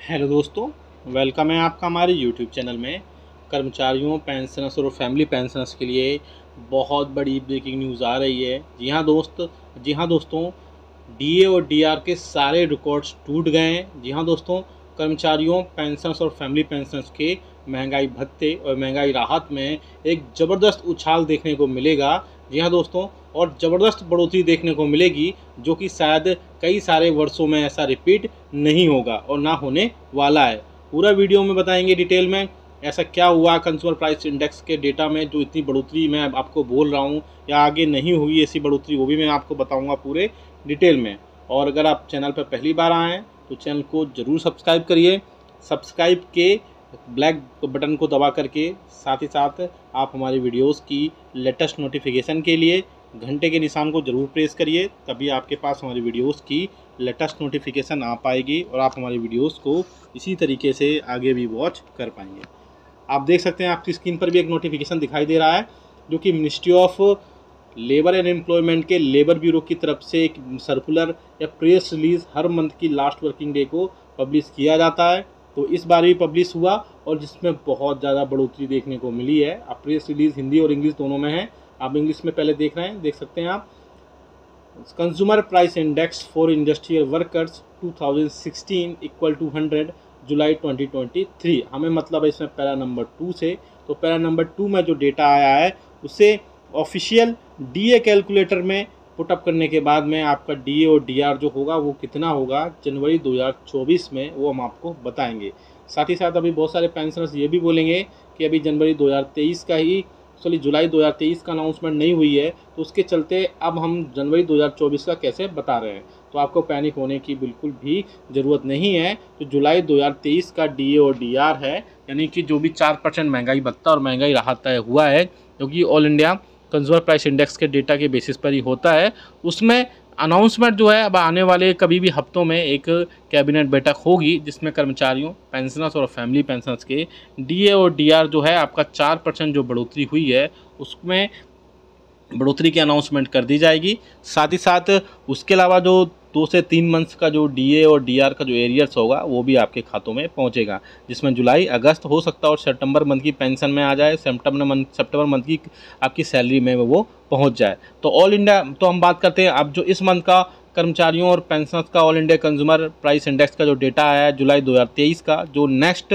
Hello दोस्तों, welcome है आपका हमारे यूट्यूब चैनल में। कर्मचारियों, पेंशनर्स और फैमिली पेंशनर्स के लिए बहुत बड़ी ब्रेकिंग न्यूज़ आ रही है। जी हाँ दोस्तों, डीए और डीआर के सारे रिकॉर्ड्स टूट गए हैं। जी हाँ दोस्तों, कर्मचारियों, पेंशनर्स और फैमिली पेंशनर्स के महंगाई भत्ते और महंगाई राहत में एक ज़बरदस्त उछाल देखने को मिलेगा। जी हाँ दोस्तों, और ज़बरदस्त बढ़ोतरी देखने को मिलेगी जो कि शायद कई सारे वर्षों में ऐसा रिपीट नहीं होगा और ना होने वाला है। पूरा वीडियो में बताएंगे डिटेल में ऐसा क्या हुआ कंज्यूमर प्राइस इंडेक्स के डेटा में, जो इतनी बढ़ोतरी मैं आपको बोल रहा हूँ या आगे नहीं हुई ऐसी बढ़ोतरी, वो भी मैं आपको बताऊँगा पूरे डिटेल में। और अगर आप चैनल पर पहली बार आए हैं तो चैनल को ज़रूर सब्सक्राइब करिए। सब्सक्राइब के ब्लैक बटन को दबा करके साथ ही साथ आप हमारी वीडियोस की लेटेस्ट नोटिफिकेशन के लिए घंटे के निशान को ज़रूर प्रेस करिए, तभी आपके पास हमारी वीडियोस की लेटेस्ट नोटिफिकेशन आ पाएगी और आप हमारी वीडियोस को इसी तरीके से आगे भी वॉच कर पाएंगे। आप देख सकते हैं आपकी स्क्रीन पर भी एक नोटिफिकेशन दिखाई दे रहा है जो कि ministry of labour and employment के लेबर ब्यूरो की तरफ से एक सर्कुलर या प्रेस रिलीज़ हर मंथ की लास्ट वर्किंग डे को पब्लिश किया जाता है। तो इस बार भी पब्लिश हुआ और जिसमें बहुत ज़्यादा बढ़ोतरी देखने को मिली है। अब प्रेस रिलीज़ हिंदी और इंग्लिश दोनों में है। आप इंग्लिश में पहले देख रहे हैं, देख सकते हैं आप। Consumer price index for industrial workers 2016 equal to 100 July 2023। हमें मतलब है इसमें पैरा नंबर 2 से। तो पैरा नंबर 2 में जो डेटा आया है उसे ऑफिशियल डीए कैलकुलेटर में पुटअप करने के बाद में आपका डीए और डीआर जो होगा वो कितना होगा जनवरी 2024 में, वो हम आपको बताएंगे। साथ ही साथ अभी बहुत सारे पेंशनर्स ये भी बोलेंगे कि अभी जनवरी 2023 का ही जुलाई 2023 का अनाउंसमेंट नहीं हुई है, तो उसके चलते अब हम जनवरी 2024 का कैसे बता रहे हैं। तो आपको पैनिक होने की बिल्कुल भी ज़रूरत नहीं है। तो जुलाई 2023 का डीए और डीआर है, यानी कि जो भी 4% महंगाई भत्ता और महंगाई राहत तय हुआ है, क्योंकि all India consumer price index के डेटा के बेसिस पर ही होता है। उसमें अनाउंसमेंट जो है अब आने वाले कभी भी हफ्तों में एक कैबिनेट बैठक होगी जिसमें कर्मचारियों, पेंशनर्स और फैमिली पेंशनर्स के डीए और डीआर जो है आपका 4% जो बढ़ोतरी हुई है उसमें बढ़ोतरी की अनाउंसमेंट कर दी जाएगी। साथ ही साथ उसके अलावा जो 2 से 3 मंथ्स का जो डीए और डीआर का जो एरियर्स होगा वो भी आपके खातों में पहुंचेगा, जिसमें जुलाई अगस्त हो सकता है और सितंबर मंथ की पेंशन में आ जाए, सितंबर मंथ की आपकी सैलरी में वो पहुंच जाए। तो ऑल इंडिया, तो हम बात करते हैं अब जो इस मंथ का कर्मचारियों और पेंशनर्स का all India consumer price index का जो डेटा आया है जुलाई 2023 का, जो नेक्स्ट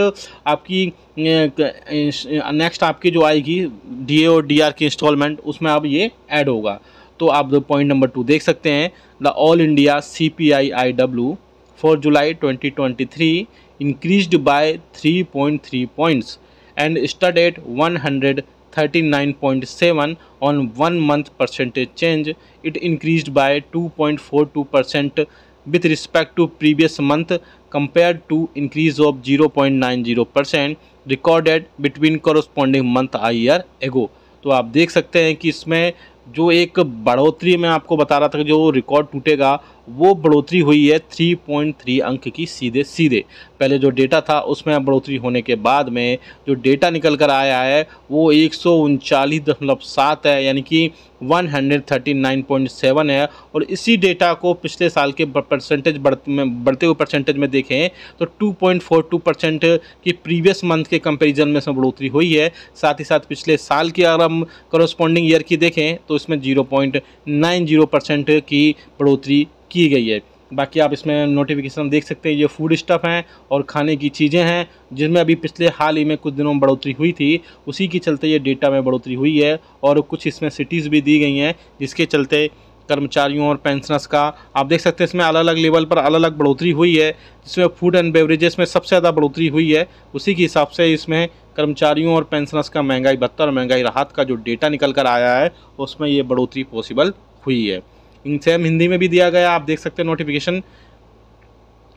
आपकी जो आएगी डीए और डीआर की इंस्टॉलमेंट, उसमें अब ये ऐड होगा। तो आप पॉइंट नंबर 2 देख सकते हैं, the all India CPI-IW for July 2023 increased by 3.3 points and stood at 139.7 on 1 month percentage change. It increased by 2.42% with respect to previous month compared to increase of 0.90% recorded between corresponding month a year ago. तो आप देख सकते हैं कि इसमें जो एक बढ़ोतरी मैं आपको बता रहा था कि जो रिकॉर्ड टूटेगा, वो बढ़ोतरी हुई है 3.3 अंक की सीधे सीधे। पहले जो डेटा था उसमें बढ़ोतरी होने के बाद में जो डेटा निकल कर आया है वो 139.7 है, यानी कि 139.7 है। और इसी डेटा को पिछले साल के परसेंटेज बढ़ते हुए परसेंटेज में देखें तो 2.42% की प्रीवियस मंथ के कंपैरिजन में इसमें बढ़ोतरी हुई है। साथ ही साथ पिछले साल की अगर हम करस्पॉन्डिंग ईयर की देखें तो इसमें 0.90% की बढ़ोतरी की गई है। बाकी आप इसमें नोटिफिकेशन देख सकते हैं, ये फूड स्टफ हैं और खाने की चीज़ें हैं जिनमें अभी पिछले हाल ही में कुछ दिनों में बढ़ोतरी हुई थी, उसी के चलते ये डेटा में बढ़ोतरी हुई है। और कुछ इसमें सिटीज़ भी दी गई हैं जिसके चलते कर्मचारियों और पेंशनर्स का आप देख सकते हैं इसमें अलग अलग लेवल पर अलग अलग बढ़ोतरी हुई है। जिसमें फूड एंड बेवरेजेस में सबसे ज़्यादा बढ़ोतरी हुई है, उसी के हिसाब से इसमें कर्मचारियों और पेंशनर्स का महंगाई भत्ता और महंगाई राहत का जो डेटा निकल कर आया है उसमें ये बढ़ोतरी पॉसिबल हुई है। सेम हिंदी में भी दिया गया, आप देख सकते हैं नोटिफिकेशन,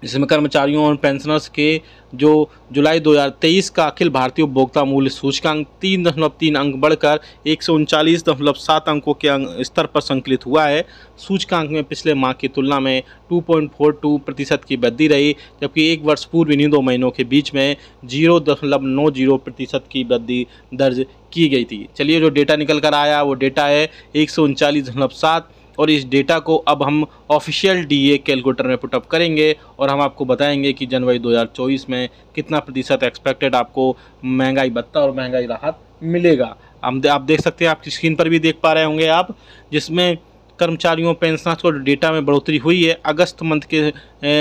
जिसमें कर्मचारियों और पेंशनर्स के जो जुलाई 2023 का अखिल भारतीय उपभोक्ता मूल्य सूचकांक 3.3 अंक बढ़कर 139.7 अंकों के स्तर पर संकलित हुआ है। सूचकांक में पिछले माह की तुलना में 2.42% की वृद्धि रही, जबकि एक वर्ष पूर्व इन्हीं 2 महीनों के बीच में 0.90% की वृद्धि दर्ज की गई थी। चलिए जो डेटा निकल कर आया वो डेटा है 139.7 और इस डेटा को अब हम ऑफिशियल डीए कैलकुलेटर में पुटअप करेंगे और हम आपको बताएंगे कि जनवरी 2024 में कितना प्रतिशत एक्सपेक्टेड आपको महंगाई भत्ता और महंगाई राहत मिलेगा। आप देख सकते हैं, आपकी स्क्रीन पर भी देख पा रहे होंगे आप, जिसमें कर्मचारियों पेंशनर्स को डेटा में बढ़ोतरी हुई है अगस्त मंथ के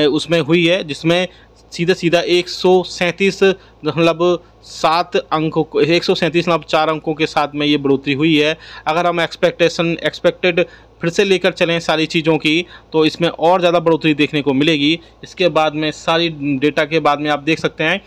उसमें हुई है, जिसमें सीधा 137.7 अंकों को 137.4 अंकों के साथ में ये बढ़ोतरी हुई है। अगर हम एक्सपेक्टेड फिर से लेकर चलें सारी चीज़ों की, तो इसमें और ज़्यादा बढ़ोतरी देखने को मिलेगी। इसके बाद में सारी डेटा के बाद में आप देख सकते हैं,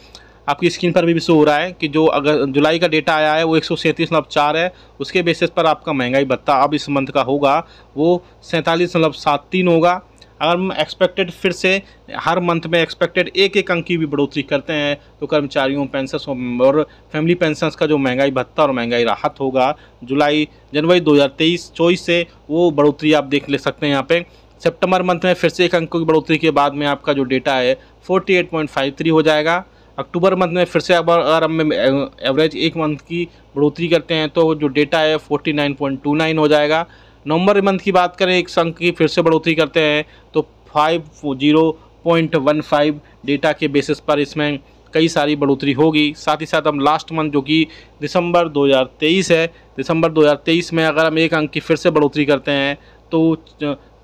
आपकी स्क्रीन पर भी शो हो रहा है कि जो अगर जुलाई का डेटा आया है वो 137.4 है। उसके बेसिस पर आपका महंगाई भत्ता अब इस मंथ का होगा वो 47.73 होगा। अगर हम एक्सपेक्टेड फिर से हर मंथ में एक्सपेक्टेड एक अंक की भी बढ़ोतरी करते हैं, तो कर्मचारियों पेंशनर्स और फैमिली पेंशनर्स का जो महंगाई भत्ता और महंगाई राहत होगा जनवरी 2023-24 से, वो बढ़ोतरी आप देख ले सकते हैं यहाँ पे। सितंबर मंथ में फिर से एक अंक की बढ़ोतरी के बाद में आपका जो डेटा है 48.53 हो जाएगा। अक्टूबर मंथ में फिर से अगर हम एवरेज एक मंथ की बढ़ोतरी करते हैं तो जो डेटा है 49.29 हो जाएगा। नवंबर मंथ की बात करें, एक अंक की फिर से बढ़ोतरी करते हैं तो 50.15 डेटा के बेसिस पर इसमें कई सारी बढ़ोतरी होगी। साथ ही साथ हम लास्ट मंथ जो कि दिसंबर 2023 है, दिसंबर 2023 में अगर हम एक अंक की फिर से बढ़ोतरी करते हैं तो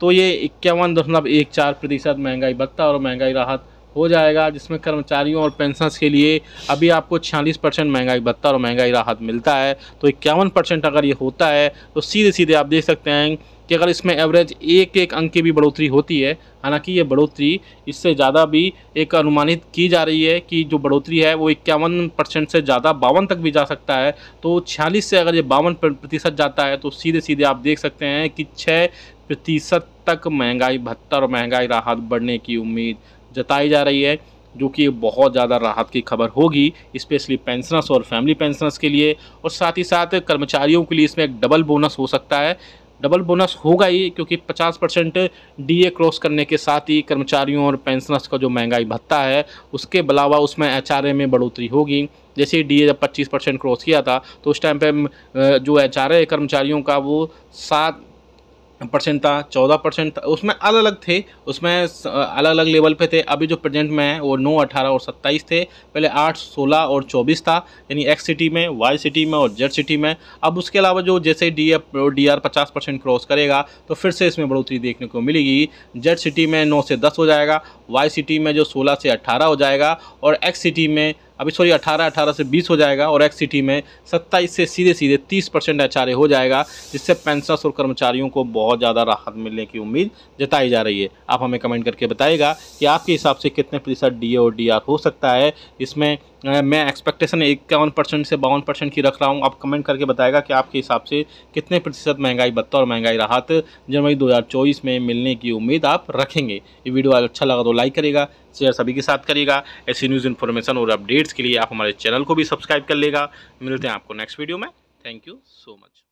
ये 51.14% महंगाई भत्ता और महंगाई राहत हो जाएगा, जिसमें कर्मचारियों और पेंशनर्स के लिए अभी आपको 46% महंगाई भत्ता और महंगाई राहत मिलता है। तो 51% अगर ये होता है तो सीधे आप देख सकते हैं कि अगर इसमें एवरेज एक अंक की भी बढ़ोतरी होती है, हालांकि ये बढ़ोतरी इससे ज़्यादा भी एक अनुमानित की जा रही है कि जो बढ़ोतरी है वो 51% से ज़्यादा 52 तक भी जा सकता है। तो 46 से अगर ये 52% जाता है तो सीधे आप देख सकते हैं कि 6% तक महंगाई भत्ता और महंगाई राहत बढ़ने की उम्मीद जताई जा रही है, जो कि बहुत ज़्यादा राहत की खबर होगी, स्पेशली पेंशनर्स और फैमिली पेंशनर्स के लिए। और साथ ही साथ कर्मचारियों के लिए इसमें एक डबल बोनस हो सकता है। डबल बोनस होगा ही क्योंकि 50% डीए क्रॉस करने के साथ ही कर्मचारियों और पेंशनर्स का जो महंगाई भत्ता है उसके अलावा उसमें एचआरए में बढ़ोतरी होगी। जैसे ही डीए जब 25% क्रॉस किया था तो उस टाइम पे जो एचआरए कर्मचारियों का वो 7% था, 14% था, उसमें अलग अलग थे, उसमें अलग अलग लेवल पे थे। अभी जो प्रेजेंट में है वो 9, 18 और 27 थे। पहले 8, 16 और 24 था, यानी एक्स सिटी में, वाई सिटी में और जेड सिटी में। अब उसके अलावा जो जैसे डीआर 50% क्रॉस करेगा तो फिर से इसमें बढ़ोतरी देखने को मिलेगी। जेड सिटी में 9 से 10 हो जाएगा, वाई सिटी में जो 16 से 18 हो जाएगा और एक्स सिटी में 18 से 20 हो जाएगा और एक्स सिटी में 27 से सीधे 30% एचआरए हो जाएगा, जिससे पेंशनर्स और कर्मचारियों को बहुत ज़्यादा राहत मिलने की उम्मीद जताई जा रही है। आप हमें कमेंट करके बताइएगा कि आपके हिसाब से कितने प्रतिशत डीए और डीआर हो सकता है। इसमें मैं एक्सपेक्टेशन 51% से 52% की रख रहा हूँ। आप कमेंट करके बताएगा कि आपके हिसाब से कितने प्रतिशत महंगाई भत्ता और महंगाई राहत जनवरी 2024 में मिलने की उम्मीद आप रखेंगे। ये वीडियो अच्छा लगा तो लाइक करिएगा, शेयर सभी के साथ करिएगा। ऐसी न्यूज़ इन्फॉर्मेशन और अपडेट्स के लिए आप हमारे चैनल को भी सब्सक्राइब कर लेगा। मिलते हैं आपको नेक्स्ट वीडियो में। Thank you so much.